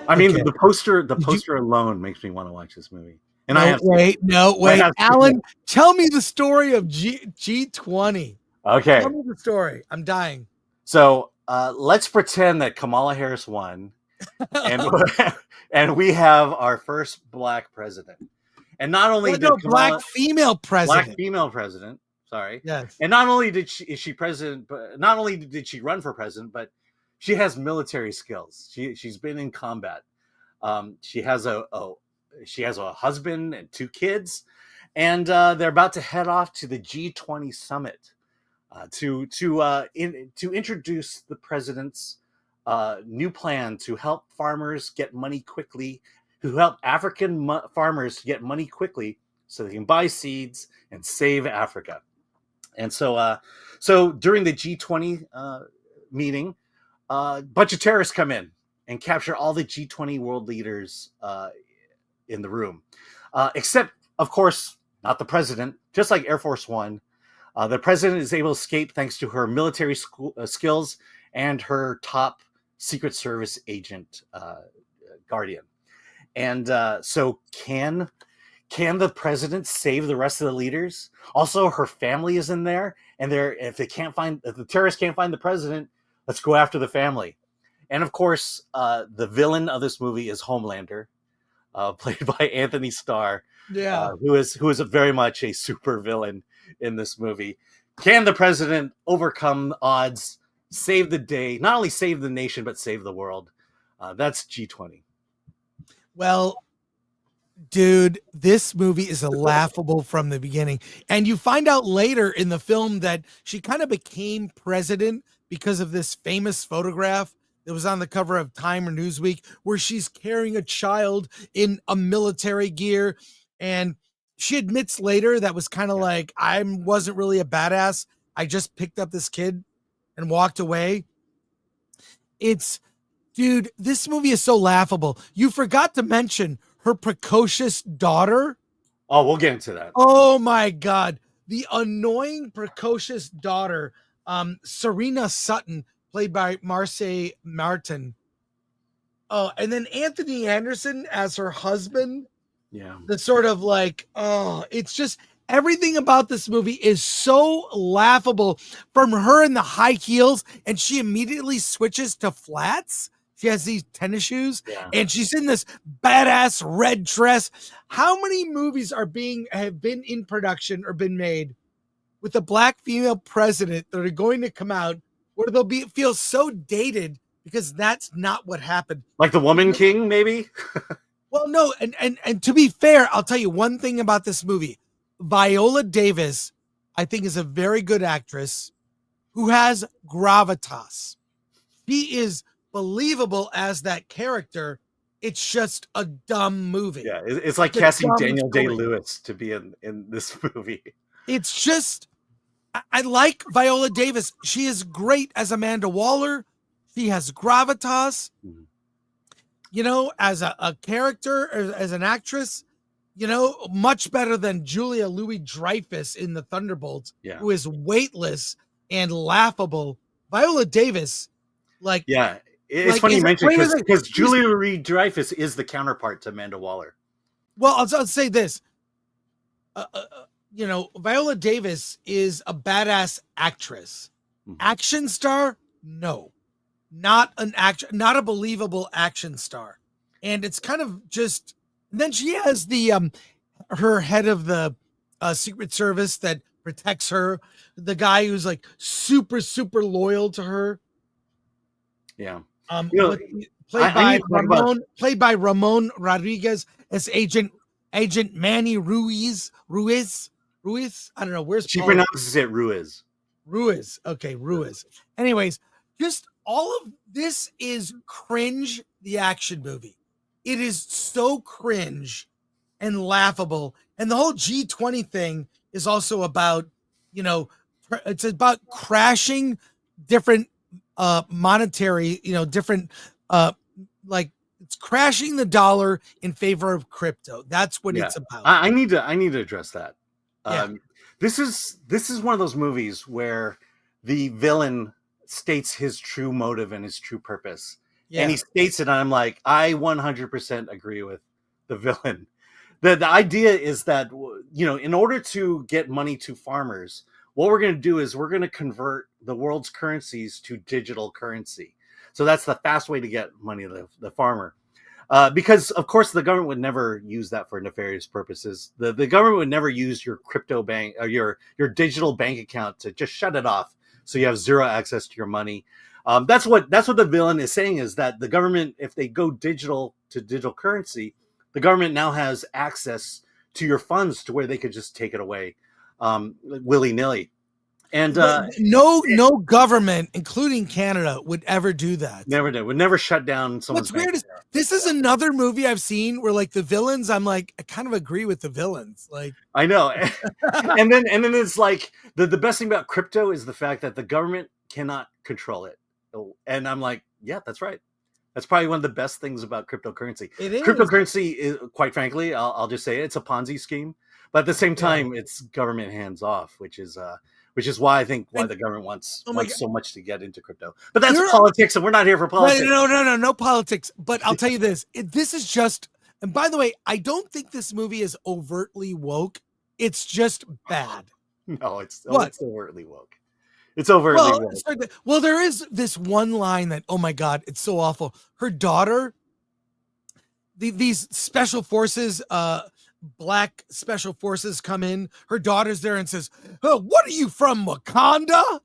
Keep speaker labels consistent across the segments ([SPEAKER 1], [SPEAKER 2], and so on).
[SPEAKER 1] I mean,
[SPEAKER 2] Okay.
[SPEAKER 1] the
[SPEAKER 2] Did you?
[SPEAKER 1] poster alone makes me want to watch this movie, and I
[SPEAKER 2] No,
[SPEAKER 1] have seen it.
[SPEAKER 2] wait, no,
[SPEAKER 1] I
[SPEAKER 2] wait.
[SPEAKER 1] have seen it.
[SPEAKER 2] Alan, tell me the story of G20. Tell
[SPEAKER 1] Okay,
[SPEAKER 2] me the story. I'm dying.
[SPEAKER 1] so let's pretend that Kamala Harris won, and and we have our first black president. And not only
[SPEAKER 2] Well,
[SPEAKER 1] did
[SPEAKER 2] no, black
[SPEAKER 1] Kamala
[SPEAKER 2] female
[SPEAKER 1] black
[SPEAKER 2] president.
[SPEAKER 1] female president, sorry,
[SPEAKER 2] Yes.
[SPEAKER 1] and not only is she president, but not only did she run for president, but she has military skills. She's been in combat. She has a husband and two kids, and they're about to head off to the G20 summit to introduce the president's new plan to help farmers get money quickly, who help African farmers get money quickly so they can buy seeds and save Africa. And so during the G20 meeting, a bunch of terrorists come in and capture all the G20 world leaders in the room, except, of course, not the president. Just like Air Force One, the president is able to escape thanks to her military skills and her top Secret Service agent guardian. And so, can the president save the rest of the leaders? Also, her family is in there, and if the terrorists can't find the president, let's go after the family. And of course, the villain of this movie is Homelander, played by Anthony Starr,
[SPEAKER 2] Yeah.
[SPEAKER 1] who is very much a super villain in this movie. Can the president overcome odds, save the day, not only save the nation but save the world? That's G20.
[SPEAKER 2] Well, dude, this movie is laughable from the beginning. And you find out later in the film that she kind of became president because of this famous photograph that was on the cover of Time or Newsweek, where she's carrying a child in a military gear. And she admits later that was kind of like, I wasn't really a badass. I just picked up this kid and walked away. It's, dude, this movie is so laughable. You forgot to mention her precocious daughter.
[SPEAKER 1] Oh, we'll get into that.
[SPEAKER 2] Oh my God. The annoying, precocious daughter, Serena Sutton, played by Marseille Martin. Oh, and then Anthony Anderson as her husband.
[SPEAKER 1] Yeah.
[SPEAKER 2] The sort of like, oh, it's just everything about this movie is so laughable, from her in the high heels, and she immediately switches to flats. She has these tennis shoes, and she's in this badass red dress. How many movies have been in production or been made with a black female president that are going to come out where they'll feel so dated because that's not what happened?
[SPEAKER 1] Like The Woman King, maybe?
[SPEAKER 2] Well, no, and to be fair, I'll tell you one thing about this movie. Viola Davis, I think, is a very good actress who has gravitas. She is believable as that character. It's just a dumb movie.
[SPEAKER 1] Yeah, it's like casting Daniel Day-Lewis to be in this movie.
[SPEAKER 2] It's just, I like Viola Davis. She is great as Amanda Waller. She has gravitas. Mm-hmm. You know, as a character, as an actress, you know, much better than Julia Louis-Dreyfus in The Thunderbolts, who is weightless and laughable. Viola Davis, like...
[SPEAKER 1] Yeah, it's funny you mention because Julia Louis-Dreyfus is the counterpart to Amanda Waller.
[SPEAKER 2] Well, I'll say this. You know, Viola Davis is a badass actress. Mm-hmm. Action star? No. Not a believable action star. And it's kind of just, then she has the her head of the Secret Service that protects her, the guy who's like super loyal to her.
[SPEAKER 1] Yeah.
[SPEAKER 2] Played by Ramon Rodriguez as Agent Manny Ruiz. I don't know, where's
[SPEAKER 1] she
[SPEAKER 2] Paul?
[SPEAKER 1] Pronounces it Ruiz.
[SPEAKER 2] Okay, Ruiz. Anyways, just all of this is cringe, the action movie. It is so cringe and laughable. And the whole G20 thing is also about, you know, it's about crashing different monetary, you know, different like it's crashing the dollar in favor of crypto. That's what it's about.
[SPEAKER 1] I need to address that. This is one of those movies where the villain states his true motive and his true purpose, And he states it, and I'm like, I 100% agree with the villain. The idea is that, in order to get money to farmers, what we're going to do is we're going to convert the world's currencies to digital currency. So that's the fast way to get money to the farmer. Because, of course, the government would never use that for nefarious purposes. The government would never use your crypto bank or your digital bank account to just shut it off so you have zero access to your money. That's what the villain is saying, is that the government, if they go digital to digital currency, the government now has access to your funds to where they could just take it away willy-nilly. And
[SPEAKER 2] no government, including Canada, would ever do that.
[SPEAKER 1] Never did. Would never shut down someone's
[SPEAKER 2] What's weird is this is another movie I've seen where, like, the villains, I'm like, I kind of agree with the villains. Like,
[SPEAKER 1] I know. and then it's like the best thing about crypto is the fact that the government cannot control it. And I'm like, yeah, that's right. That's probably one of the best things about cryptocurrency.
[SPEAKER 2] It is.
[SPEAKER 1] Cryptocurrency is, quite frankly, I'll just say it, it's a Ponzi scheme. But at the same time, it's government hands off, which is why I think the government wants so much to get into crypto. But that's politics, and we're not here for politics.
[SPEAKER 2] No politics. But I'll tell you this: this is just. And by the way, I don't think this movie is overtly woke. It's just bad.
[SPEAKER 1] No, it's overtly woke. It's overtly woke.
[SPEAKER 2] Well, there is this one line that, oh my God, it's so awful. Her daughter, these special forces, black special forces come in. Her daughter's there and says, "Oh, what are you from, Wakanda?"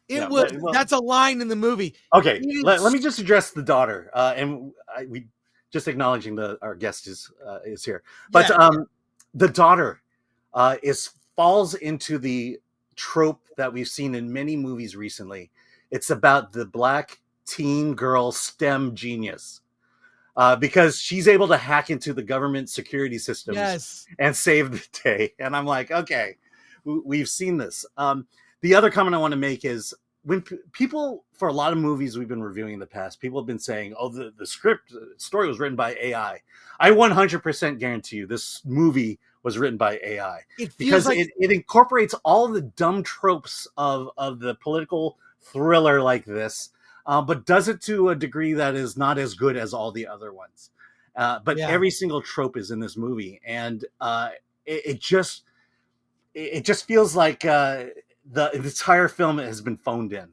[SPEAKER 2] That's a line in the movie.
[SPEAKER 1] Okay, let me just address the daughter, and we just acknowledging our guest is here, but the daughter falls into the trope that we've seen in many movies recently. It's about the black teen girl STEM genius. Because she's able to hack into the government security systems and save the day. And I'm like, okay, we've seen this. The other comment I want to make is when people, for a lot of movies we've been reviewing in the past, people have been saying, oh, the story was written by AI. I 100% guarantee you this movie was written by AI. Because it incorporates all the dumb tropes of the political thriller like this. But does it to a degree that is not as good as all the other ones. Every single trope is in this movie, and it just feels like the entire film has been phoned in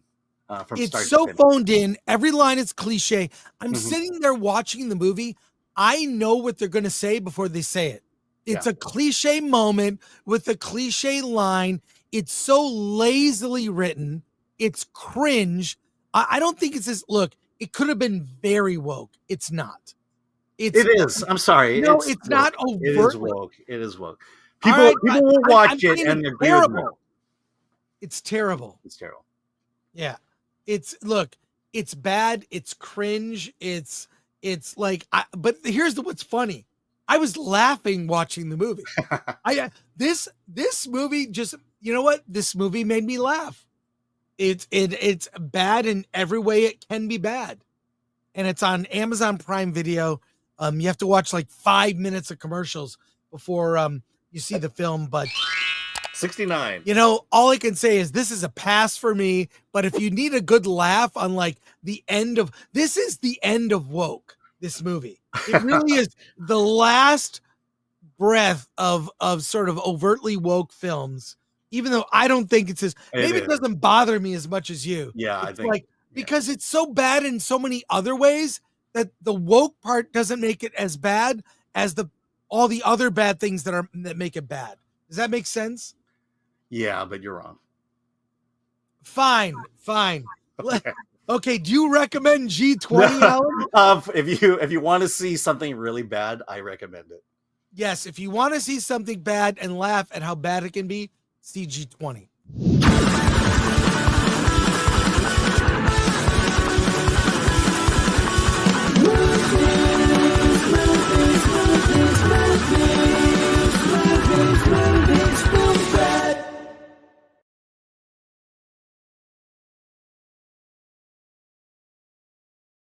[SPEAKER 1] from start to finish. It's so
[SPEAKER 2] phoned in. Every line is cliche. I'm sitting there watching the movie. I know what they're going to say before they say it. It's a cliche moment with a cliche line. It's so lazily written. It's cringe. I don't think it's this. Look, it could have been very woke. It's not.
[SPEAKER 1] It is. I'm sorry.
[SPEAKER 2] No, it's not overtly.
[SPEAKER 1] It is woke. It is woke. People will watch it and agree with me.
[SPEAKER 2] It's terrible.
[SPEAKER 1] It's terrible.
[SPEAKER 2] Yeah. It's bad. It's cringe. It's like, but here's what's funny. I was laughing watching the movie. This movie just, you know what? This movie made me laugh. It's bad in every way it can be bad. And it's on Amazon Prime Video. You have to watch like 5 minutes of commercials before you see the film, but
[SPEAKER 1] 69.
[SPEAKER 2] All I can say is this is a pass for me, but if you need a good laugh on like this is the end of woke, this movie. It really is the last breath of sort of overtly woke films. Even though I don't think it's maybe it doesn't bother me as much as you.
[SPEAKER 1] Yeah, I think
[SPEAKER 2] because it's so bad in so many other ways that the woke part doesn't make it as bad as all the other bad things that make it bad. Does that make sense?
[SPEAKER 1] Yeah, but you're wrong.
[SPEAKER 2] Fine. Okay, do you recommend G20, Alan?
[SPEAKER 1] If you want to see something really bad, I recommend it.
[SPEAKER 2] Yes, if you want to see something bad and laugh at how bad it can be, see G20.